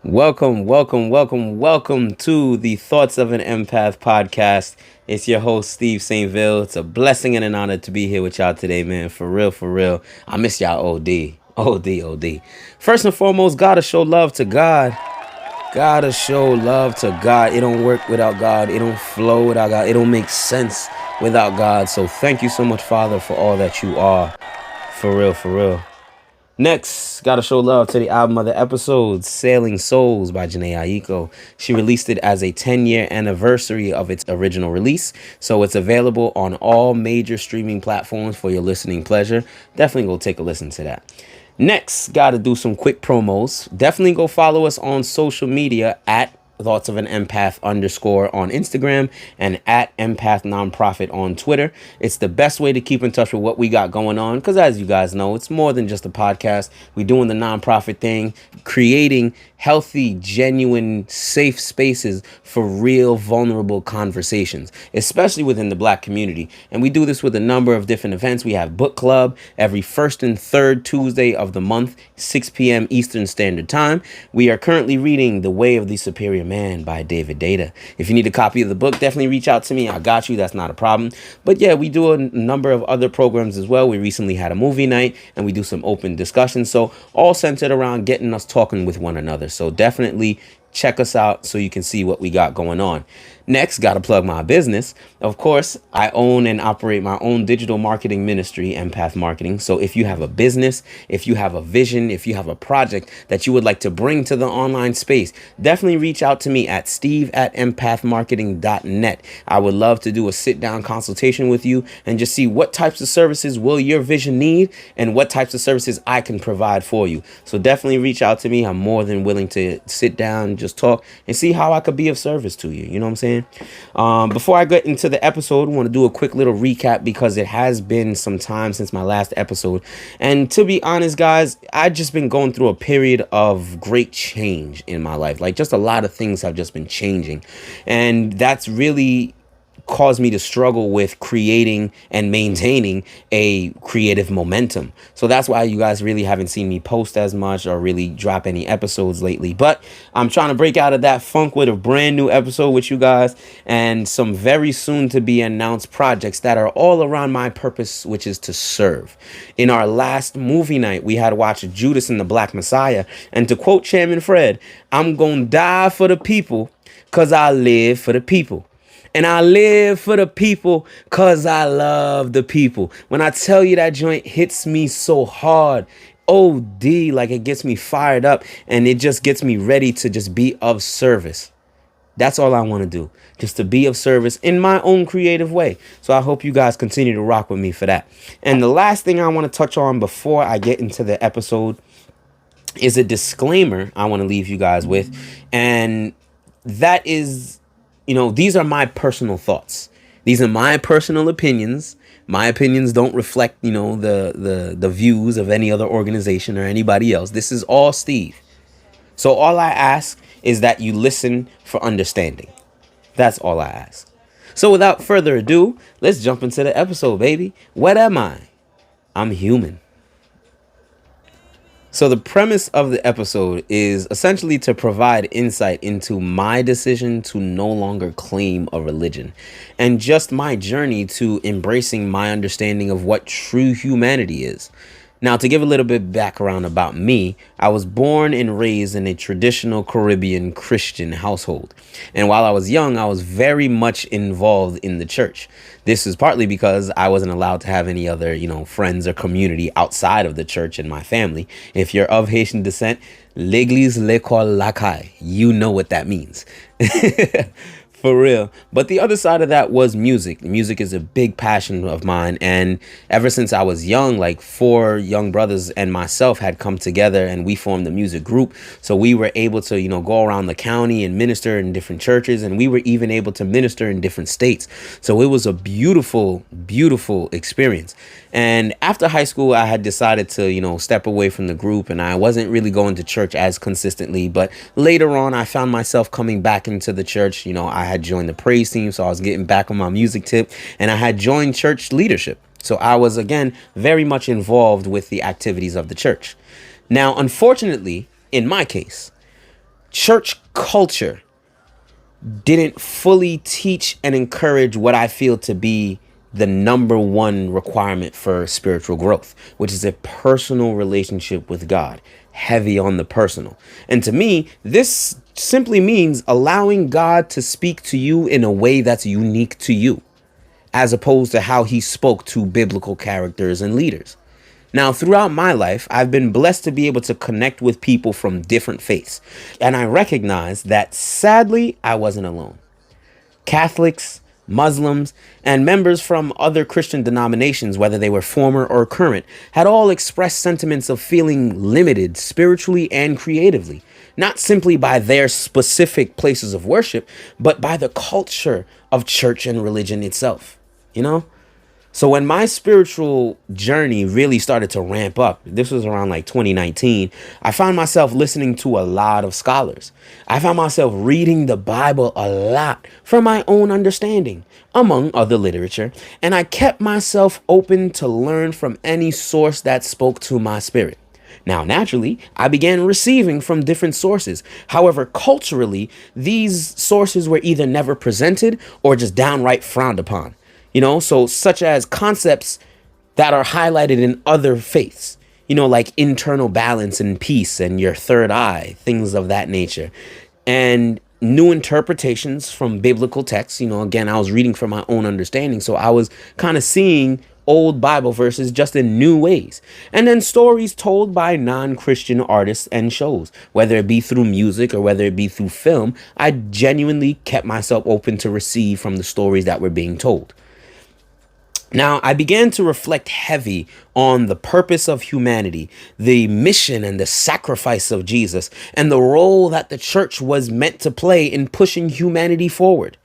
Welcome to the Thoughts of an Empath podcast. It's your host, Steve Saint-vil. It's a blessing and an honor to be here with y'all today, man. For real, for real. I miss y'all OD. OD. First and foremost, gotta show love to God. Gotta show love to God. It don't work without God. It don't flow without God. It don't make sense without God. So thank you so much, Father, for all that you are. For real, for real. Next, gotta show love to the album of the episode, Sailing Souls by Janae Aiko. She released it as a 10-year anniversary of its original release, so it's available on all major streaming platforms for your listening pleasure. Definitely go take a listen to that. Next, gotta do some quick promos. Definitely go follow us on social media at Thoughts of an Empath _ on Instagram and at Empath Nonprofit on Twitter. It's the best way to keep in touch with what we got going on, because as you guys know, it's more than just a podcast. We're doing the nonprofit thing, creating healthy, genuine, safe spaces for real, vulnerable conversations, especially within the Black community. And we do this with a number of different events. We have book club every first and third Tuesday of the month, 6 p.m. Eastern Standard Time. We are currently reading The Way of the Superior Man by David Data. If you need a copy of the book, definitely reach out to me. I got you. That's not a problem. But yeah, we do a number of other programs as well. We recently had a movie night and we do some open discussions. So all centered around getting us talking with one another. So definitely check us out so you can see what we got going on. Next, got to plug my business. Of course, I own and operate my own digital marketing ministry, Empath Marketing. So if you have a business, if you have a vision, if you have a project that you would like to bring to the online space, definitely reach out to me at steve@empathmarketing.net. I would love to do a sit-down consultation with you and just see what types of services will your vision need and what types of services I can provide for you. So definitely reach out to me. I'm more than willing to sit down, just talk, and see how I could be of service to you. You know what I'm saying? Before I get into the episode, I want to do a quick little recap because it has been some time since my last episode. And to be honest, guys, I've just been going through a period of great change in my life. Like, just a lot of things have just been changing. And that's really caused me to struggle with creating and maintaining a creative momentum. So that's why you guys really haven't seen me post as much or really drop any episodes lately. But I'm trying to break out of that funk with a brand new episode with you guys and some very soon to be announced projects that are all around my purpose, which is to serve. In our last movie night, we had watched Judas and the Black Messiah. And to quote Chairman Fred, I'm gonna die for the people because I live for the people. And I live for the people because I love the people. When I tell you that joint hits me so hard, OD, like it gets me fired up and it just gets me ready to just be of service. That's all I want to do, just to be of service in my own creative way. So I hope you guys continue to rock with me for that. And the last thing I want to touch on before I get into the episode is a disclaimer I want to leave you guys with. And that is, these are my personal thoughts. These are my personal opinions. My opinions don't reflect, the views of any other organization or anybody else. This is all Steve. So all I ask is that you listen for understanding. That's all I ask. So without further ado, let's jump into the episode, baby. What am I? I'm human. So the premise of the episode is essentially to provide insight into my decision to no longer claim a religion and just my journey to embracing my understanding of what true humanity is. Now, to give a little bit background about me, I was born and raised in a traditional Caribbean Christian household. And while I was young, I was very much involved in the church. This is partly because I wasn't allowed to have any other, friends or community outside of the church in my family. If you're of Haitian descent, l'église, l'école, la caille. You know what that means. For real. But the other side of that was music. Music is a big passion of mine. And ever since I was young, like 4 young brothers and myself had come together and we formed a music group. So we were able to, go around the county and minister in different churches. And we were even able to minister in different states. So it was a beautiful, beautiful experience. And after high school, I had decided to, step away from the group and I wasn't really going to church as consistently. But later on, I found myself coming back into the church. I had joined the praise team, so I was getting back on my music tip, and I had joined church leadership. So I was, again, very much involved with the activities of the church. Now, unfortunately, in my case, church culture didn't fully teach and encourage what I feel to be the number one requirement for spiritual growth, which is a personal relationship with God, heavy on the personal. And to me, this simply means allowing God to speak to you in a way that's unique to you, as opposed to how he spoke to biblical characters and leaders. Now, throughout my life, I've been blessed to be able to connect with people from different faiths. And I recognize that sadly, I wasn't alone. Catholics, Muslims, and members from other Christian denominations, whether they were former or current, had all expressed sentiments of feeling limited spiritually and creatively, not simply by their specific places of worship, but by the culture of church and religion itself, you know? So when my spiritual journey really started to ramp up, this was around like 2019, I found myself listening to a lot of scholars. I found myself reading the Bible a lot for my own understanding, among other literature, and I kept myself open to learn from any source that spoke to my spirit. Now, naturally, I began receiving from different sources. However, culturally, these sources were either never presented or just downright frowned upon. So such as concepts that are highlighted in other faiths, like internal balance and peace and your third eye, things of that nature, and new interpretations from biblical texts. Again, I was reading for my own understanding. So I was kind of seeing old Bible verses just in new ways. And then stories told by non-Christian artists and shows, whether it be through music or whether it be through film. I genuinely kept myself open to receive from the stories that were being told. Now, I began to reflect heavy on the purpose of humanity, the mission and the sacrifice of Jesus, and the role that the church was meant to play in pushing humanity forward.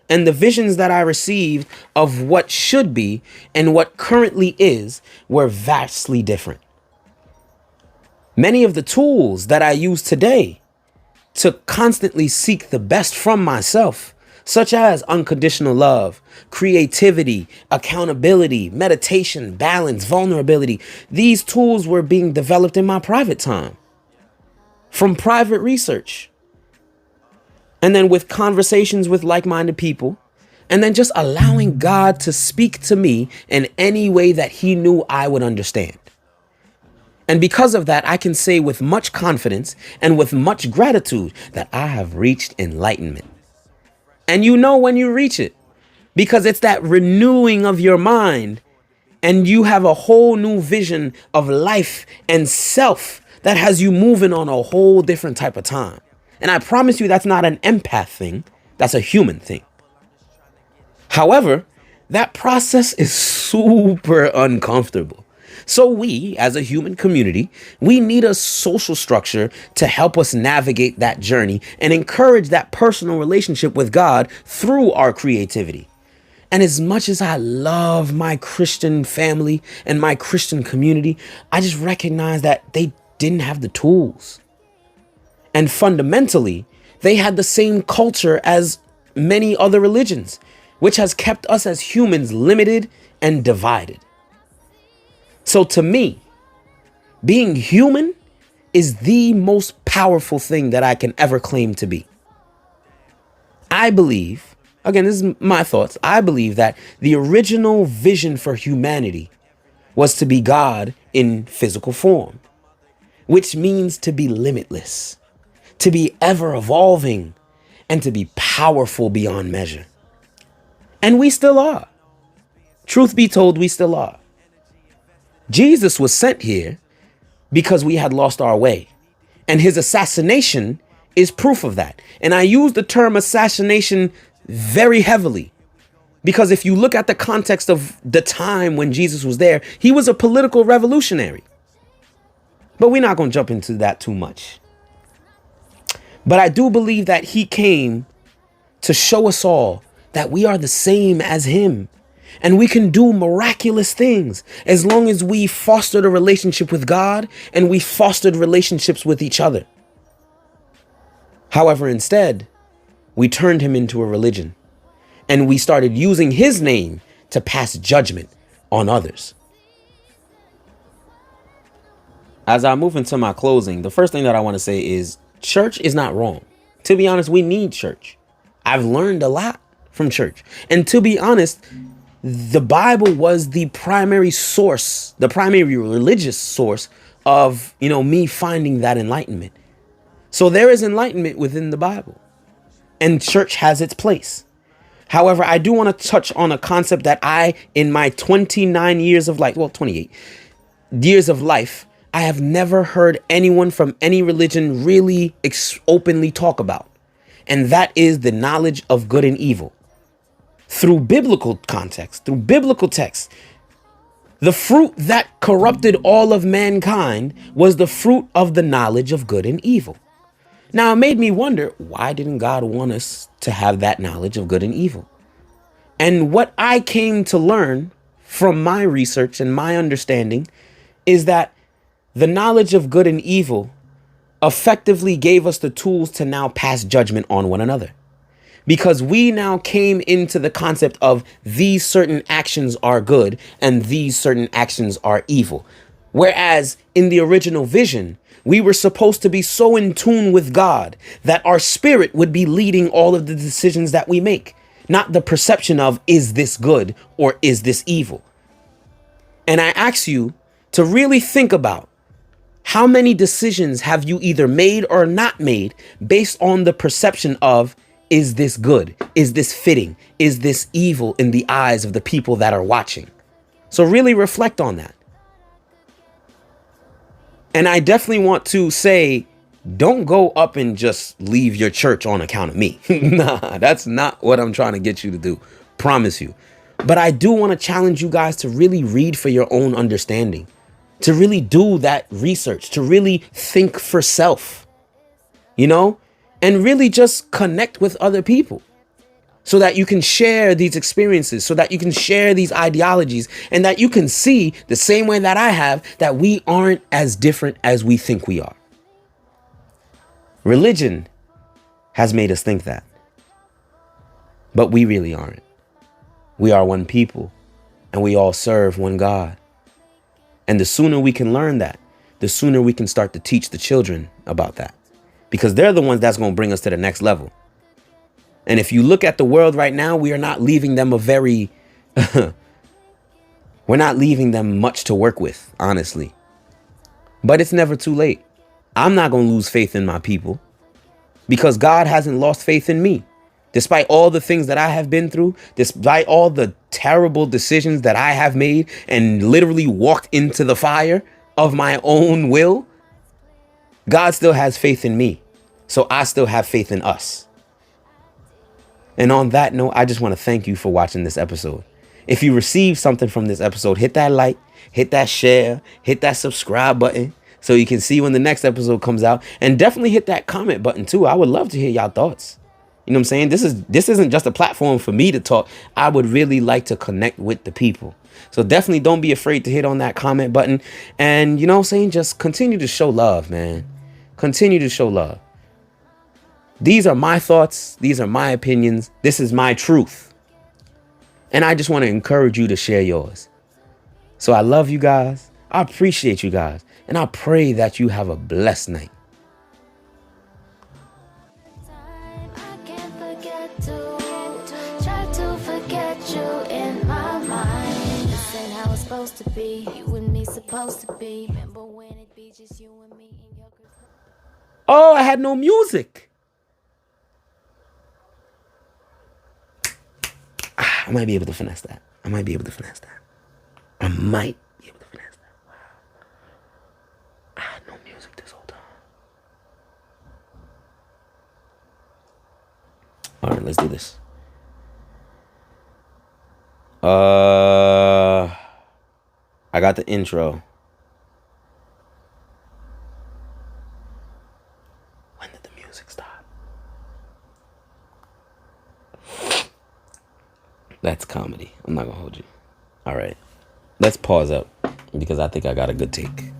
And the visions that I received of what should be and what currently is were vastly different. Many of the tools that I use today to constantly seek the best from myself, such as unconditional love, creativity, accountability, meditation, balance, vulnerability. These tools were being developed in my private time, from private research, and then with conversations with like-minded people, and then just allowing God to speak to me in any way that he knew I would understand. And because of that, I can say with much confidence and with much gratitude that I have reached enlightenment. And when you reach it, because it's that renewing of your mind, and you have a whole new vision of life and self that has you moving on a whole different type of time. And I promise you that's not an empath thing. That's a human thing. However, that process is super uncomfortable. So we, as a human community, we need a social structure to help us navigate that journey and encourage that personal relationship with God through our creativity. And as much as I love my Christian family and my Christian community, I just recognize that they didn't have the tools. And fundamentally, they had the same culture as many other religions, which has kept us as humans limited and divided. So to me, being human is the most powerful thing that I can ever claim to be. I believe, again, this is my thoughts, I believe that the original vision for humanity was to be God in physical form, which means to be limitless, to be ever evolving, and to be powerful beyond measure. And we still are. Truth be told, we still are. Jesus was sent here because we had lost our way, and his assassination is proof of that. And I use the term assassination very heavily because if you look at the context of the time when Jesus was there, he was a political revolutionary. But we're not going to jump into that too much. But I do believe that he came to show us all that we are the same as him. And we can do miraculous things as long as we fostered a relationship with God and we fostered relationships with each other. However, instead, we turned him into a religion and we started using his name to pass judgment on others. As I move into my closing, the first thing that I want to say is church is not wrong. To be honest, we need church. I've learned a lot from church. And to be honest, the Bible was the primary source, the primary religious source of, me finding that enlightenment. So there is enlightenment within the Bible, and church has its place. However, I do want to touch on a concept that in my 29 years of life, 28 years of life, I have never heard anyone from any religion really openly talk about. And that is the knowledge of good and evil. Through biblical context, through biblical texts, the fruit that corrupted all of mankind was the fruit of the knowledge of good and evil. Now, it made me wonder, why didn't God want us to have that knowledge of good and evil? And what I came to learn from my research and my understanding is that the knowledge of good and evil effectively gave us the tools to now pass judgment on one another. Because we now came into the concept of these certain actions are good and these certain actions are evil. Whereas in the original vision, we were supposed to be so in tune with God that our spirit would be leading all of the decisions that we make, not the perception of, is this good or is this evil? And I ask you to really think about, how many decisions have you either made or not made based on the perception of, is this good? Is this fitting? Is this evil in the eyes of the people that are watching? So really reflect on that. And I definitely want to say, don't go up and just leave your church on account of me. Nah, that's not what I'm trying to get you to do. Promise you. But I do want to challenge you guys to really read for your own understanding, to really do that research, to really think for self, and really just connect with other people so that you can share these experiences, so that you can share these ideologies, and that you can see the same way that I have, that we aren't as different as we think we are. Religion has made us think that, but we really aren't. We are one people, and we all serve one God. And the sooner we can learn that, the sooner we can start to teach the children about that, because they're the ones that's going to bring us to the next level. And if you look at the world right now, we are not leaving them we're not leaving them much to work with, honestly. But it's never too late. I'm not going to lose faith in my people, because God hasn't lost faith in me. Despite all the things that I have been through, despite all the terrible decisions that I have made and literally walked into the fire of my own will, God still has faith in me. So I still have faith in us. And on that note, I just want to thank you for watching this episode. If you received something from this episode, hit that like, hit that share, hit that subscribe button so you can see when the next episode comes out. And definitely hit that comment button too. I would love to hear y'all thoughts. You know what I'm saying? This isn't just a platform for me to talk. I would really like to connect with the people. So definitely don't be afraid to hit on that comment button. And you know what I'm saying? Just continue to show love, man. Continue to show love. These are my thoughts. These are my opinions. This is my truth. And I just want to encourage you to share yours. So I love you guys. I appreciate you guys. And I pray that you have a blessed night. To be you and me supposed to be. Remember when it be just you and me in your group? Oh, I had no music. I might be able to finesse that. I might be able to finesse that. I had no music this whole time. All right, let's do this. I got the intro. When did the music stop? That's comedy. I'm not gonna hold you. All right. Let's pause up because I think I got a good take.